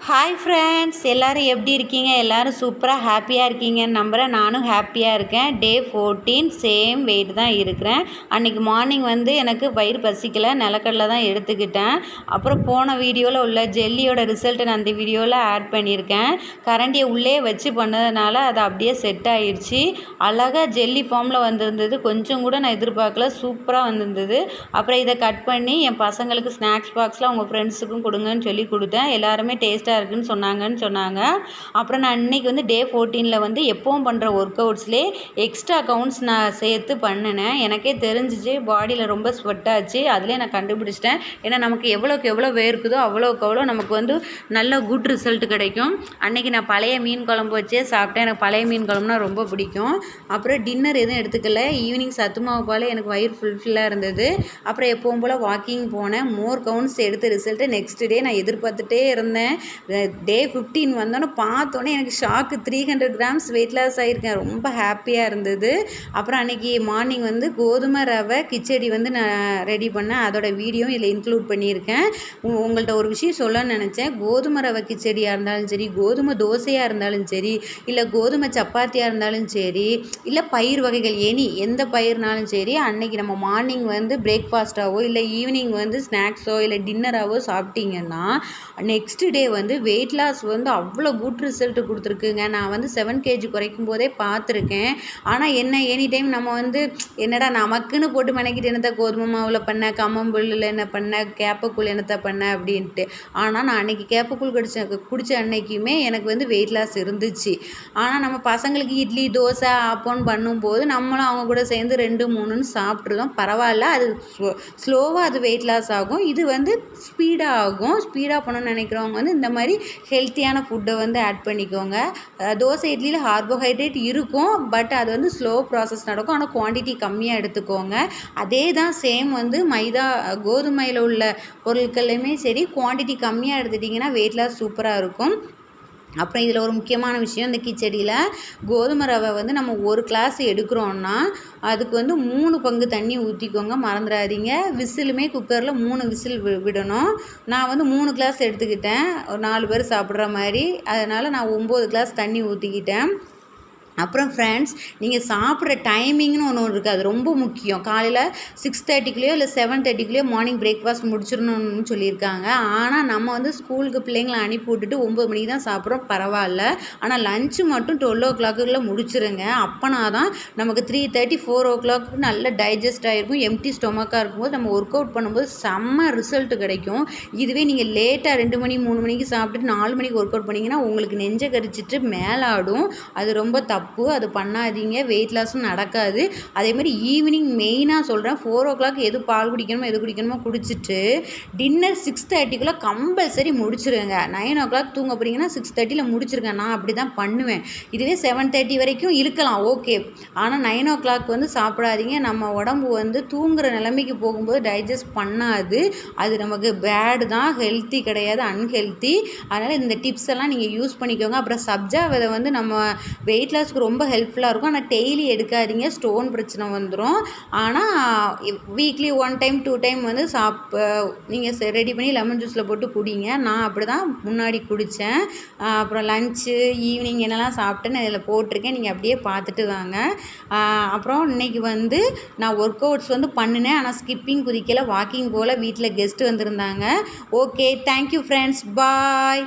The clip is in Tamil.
ஹாய் ஃப்ரெண்ட்ஸ், எல்லோரும் எப்படி இருக்கீங்க? எல்லோரும் சூப்பராக ஹாப்பியாக இருக்கீங்கன்னு நம்புகிறேன். நானும் ஹாப்பியாக இருக்கேன். டே 14 சேம் வெயிட் தான் இருக்கிறேன். அன்றைக்கி மார்னிங் எனக்கு வயிறு பசிக்கலை, நிலக்கடலை தான் எடுத்துக்கிட்டேன். அப்புறம் போன வீடியோவில் உள்ள ஜெல்லியோட ரிசல்ட்டை நான் அந்த வீடியோவில் ஆட் பண்ணியிருக்கேன். கரண்டியை உள்ளே வச்சு பண்ணதுனால அது அப்படியே செட் ஆயிடுச்சு. அழகாக ஜெல்லி ஃபார்மில் வந்திருந்தது. கொஞ்சம் கூட நான் எதிர்பார்க்கல, சூப்பராக வந்திருந்தது. அப்புறம் இதை கட் பண்ணி என் பசங்களுக்கு ஸ்நாக்ஸ் பாக்ஸில் அவங்க ஃப்ரெண்ட்ஸுக்கும் கொடுங்கன்னு சொல்லி கொடுத்தேன். எல்லாருமே டேஸ்ட்டாக இருக்குன்னு சொன்னாங்க. அப்புறம் நான் இன்றைக்கி டே 14 எப்பவும் பண்ணுற ஒர்க் அவுட்ஸ்லேயே எக்ஸ்ட்ரா கவுண்ட்ஸ் நான் சேர்த்து பண்ணினேன். எனக்கே தெரிஞ்சிச்சு, பாடியில் ரொம்ப ஸ்வெட் ஆச்சு. அதிலே நான் கண்டுபிடிச்சிட்டேன். ஏன்னா நமக்கு எவ்வளோக்கு எவ்வளோ வேர்க்குதோ அவ்வளோக்கு அவ்வளோ நமக்கு நல்ல குட் ரிசல்ட் கிடைக்கும். அன்றைக்கி நான் பழைய மீன் குழம்பு வச்சே சாப்பிட்டேன். எனக்கு பழைய மீன் குழம்புனா ரொம்ப பிடிக்கும். அப்புறம் டின்னர் எதுவும் எடுத்துக்கல. ஈவினிங் சத்து மாவு பால் எனக்கு வயிறு ஃபுல்லாக இருந்தது. அப்புறம் எப்பவும் போல் வாக்கிங் போனேன். மோர் கவுண்ட்ஸ் எடுத்த ரிசல்ட்டு நெக்ஸ்ட் டே நான் எதிர்பார்த்துட்டே இருந்தேன். டே 15 வந்தோன்னே பார்த்தோன்னே எனக்கு ஷாக்கு. 300 கிராம்ஸ் வெயிட் லாஸ் ஆகியிருக்கேன். ரொம்ப ஹாப்பியாக இருந்தது. அப்புறம் அன்றைக்கி மார்னிங் கோதுமை ரவை கிச்சடி நான் ரெடி பண்ணேன். அதோட வீடியோ இதில் இன்க்ளூட் பண்ணியிருக்கேன். உங்கள்கிட்ட ஒரு விஷயம் சொல்லணும்னு நினச்சேன். கோதுமை ரவை கிச்சடியாக இருந்தாலும் சரி, கோதுமை தோசையாக இருந்தாலும் சரி, இல்லை கோதுமை சப்பாத்தியாக இருந்தாலும் சரி, இல்லை பயிர் வகைகள் எந்த பயிர்னாலும் சரி, அன்றைக்கி நம்ம மார்னிங் பிரேக்ஃபாஸ்ட்டாவோ இல்லை ஈவினிங் ஸ்நாக்ஸோ இல்லை டின்னராகவோ சாப்பிட்டீங்கன்னா நெக்ஸ்ட் டே வெயிட் லாஸ் அவ்வளோ குட் ரிசல்ட் கொடுத்துருக்குங்க. நான் 7 kg குறைக்கும் போதே பார்த்துருக்கேன். ஆனால் எனி டைம் நம்ம என்னடா நமக்குன்னு போட்டு மெனக்கிட்டு என்னத்தை கோதுமை மாவில் பண்ண, கம்மம்புல்லில் என்ன பண்ண, கேப்பக்கூழ் என்னத்தை பண்ண அப்படின்ட்டு. ஆனால் நான் அன்றைக்கி கேப்பக்கூழ் குடித்த அன்னைக்குமே எனக்கு வெயிட் லாஸ் இருந்துச்சு. ஆனால் நம்ம பசங்களுக்கு இட்லி தோசை ஆப்போன்னு பண்ணும்போது நம்மளும் அவங்க கூட சேர்ந்து 2 3ன்னு சாப்பிட்ருதோம். பரவாயில்ல, அது ஸ்லோவாக அது வெயிட் லாஸ் ஆகும். இது ஸ்பீடாக ஆகும். ஸ்பீடாக பண்ணணும்னு நினைக்கிறவங்க இந்த மாதிரி ஹெல்த்தியான ஃபுட்டை ஆட் பண்ணிக்கோங்க. தோசை இட்லியில் கார்போஹைட்ரேட் இருக்கும், பட் அது ஸ்லோ ப்ராசஸ் நடக்கும். ஆனால் குவான்டிட்டி கம்மியாக எடுத்துக்கோங்க. அதே தான் சேம் மைதா கோதுமையில் உள்ள பொருட்கள்லையுமே சரி, குவான்டிட்டி கம்மியாக எடுத்துட்டிங்கன்னா வெயிட் லாஸ் சூப்பராக இருக்கும். அப்புறம் இதில் ஒரு முக்கியமான விஷயம், இந்த கிச்சடியில் கோதுமை ரவை நம்ம 1 கிளாஸ் எடுக்கிறோன்னா அதுக்கு 3 பங்கு தண்ணி ஊற்றிக்கோங்க, மறந்துடாதீங்க. விசிலுமே குக்கரில் 3 விசில் விடணும். நான் 3 கிளாஸ் எடுத்துக்கிட்டேன், ஒரு 4 பேர் சாப்பிட்ற மாதிரி. அதனால் நான் 9 கிளாஸ் தண்ணி ஊற்றிக்கிட்டேன். அப்புறம் ஃப்ரெண்ட்ஸ், நீங்கள் சாப்பிட்ற டைமிங்னு ஒன்று இருக்குது. அது ரொம்ப முக்கியம். காலையில் 6:30க்குள்ளேயோ இல்லை 7:30க்குள்ளேயோ மார்னிங் பிரேக்ஃபாஸ்ட் முடிச்சிடணும்னு சொல்லியிருக்காங்க. ஆனால் நம்ம ஸ்கூலுக்கு பிள்ளைங்களை அனுப்பி விட்டுட்டு 9 மணிக்கு தான் சாப்பிட்றோம், பரவாயில்ல. ஆனால் லஞ்சு மட்டும் 12 o'clock முடிச்சிருங்க. அப்போனா தான் நமக்கு 3:30 4 o'clock நல்ல டைஜஸ்ட் ஆகிருக்கும். எம்டி ஸ்டொமக்காக இருக்கும்போது நம்ம ஒர்க் அவுட் பண்ணும்போது செம்ம ரிசல்ட் கிடைக்கும். இதுவே நீங்கள் லேட்டாக 2 மணி 3 மணிக்கு சாப்பிட்டுட்டு 4 மணிக்கு ஒர்க் அவுட் பண்ணிங்கன்னா உங்களுக்கு நெஞ்சை கரிச்சிட்டு மேலாடும். அது ரொம்ப தப்பு. அது பண்ணாதீங்க. வெயிட் லாஸும் நடக்காது. அதேமாதிரி ஈவினிங் மெயினாக சொல்கிறேன், 4 o'clock எது பால் குடிக்கணுமோ எது குடிக்கணுமோ குடிச்சிட்டு டின்னர் 6:30க்குள்ளே கம்பல்சரி முடிச்சிருங்க. 9 o'clock தூங்க போகிறீங்கன்னா 6:30 முடிச்சிருங்க. நான் அப்படி தான் பண்ணுவேன். இதுவே 7:30 வரைக்கும் இருக்கலாம், ஓகே. ஆனால் 9 o'clock சாப்பிடாதீங்க. நம்ம உடம்பு தூங்குற நிலைமைக்கு போகும்போது டைஜஸ்ட் பண்ணாது. அது நமக்கு பேடு தான், ஹெல்த்தி கிடையாது, அன்ஹெல்த்தி. அதனால் இந்த டிப்ஸ் எல்லாம் நீங்கள் யூஸ் பண்ணிக்கோங்க. அப்புறம் சப்ஜா விதை நம்ம வெயிட் லாஸ்க்கு ரொம்ப ஹெல்ப்ஃபுல்லாக இருக்கும். ஆனால் டெய்லி எடுக்காதீங்க, ஸ்டோன் பிரச்சனை வந்துடும். ஆனால் வீக்லி 1 time 2 time நீங்கள் ரெடி பண்ணி லெமன் ஜூஸில் போட்டு குடிங்க. நான் அப்படி தான் முன்னாடி குடித்தேன். அப்புறம் லஞ்சு ஈவினிங் என்னெல்லாம் சாப்பிட்டேன்னு அதில் போட்டிருக்கேன், நீங்கள் அப்படியே பார்த்துட்டு வாங்க. அப்புறம் இன்றைக்கி நான் ஒர்க் அவுட்ஸ் பண்ணினேன். ஆனால் ஸ்கிப்பிங் குதிக்கலை, வாக்கிங் போல். வீட்டில் கெஸ்ட்டு வந்திருந்தாங்க. ஓகே, தேங்க்யூ ஃப்ரெண்ட்ஸ், பாய்.